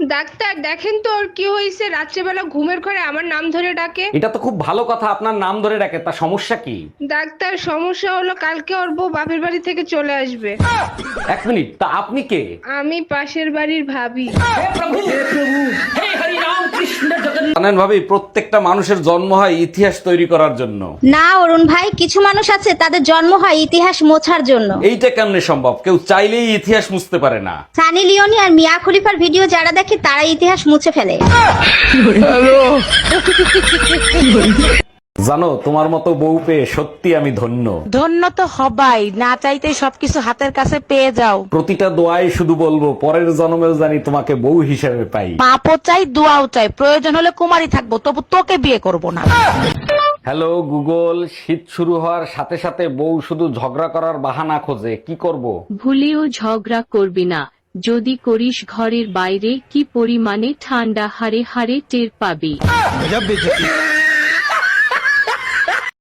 Doctor দেখেন তো ওর কি হয়েছে, রাত্রেবেলা ঘুমের ঘরে আমার নাম ধরে ডাকে। এটা তো খুব ভালো কথা, আপনার নাম ধরে ডাকে, তা সমস্যা কি? ডাক্তার সমস্যা হলো কালকে ওর বউ বাপের বাড়ি থেকে চলে আসবে। এক মিনিট, তা আপনি কে? আমি পাশের বাড়ির ভাবি। জানেন ভাবি, প্রত্যেকটা মানুষের জন্ম হয় ইতিহাস তৈরি করার জন্য। না অরুণ ভাই, কিছু মানুষ আছে তাদের জন্ম হয় ইতিহাস মোছার জন্য। এইটা কেমনে সম্ভব? কেউ চাইলেই ইতিহাস মুছতে পারে না। সানি লিওনি আর মিয়া খলিফার ভিডিও যারা দেখে তারা ইতিহাস মুছে ফেলে। জানো, তোমার মতো বউ পেয়ে সত্যি আমি ধন্য। ধন্য তো হবাই, না চাইতে সবকিছু হাতের কাছে পেয়ে যাও। প্রতিটা দোয়ায় শুধু বলবো, পরের জন্মেও জানি তোমাকে বউ হিসেবে পাই। পাপও চাই, দোয়াও চাই, প্রয়োজন হলে কুমারী থাকবো, তবু তোকে বিয়ে করব না। হ্যালো গুগল, শীত শুরু হওয়ার সাথে সাথে বউ শুধু ঝগড়া করার বাহানা খোঁজে, কি করব? ভুলেও ঝগড়া করবি না, যদি করিস ঘরের বাইরে কি পরিমাণে ঠান্ডা হাড়ে হাড়ে টের পাবি।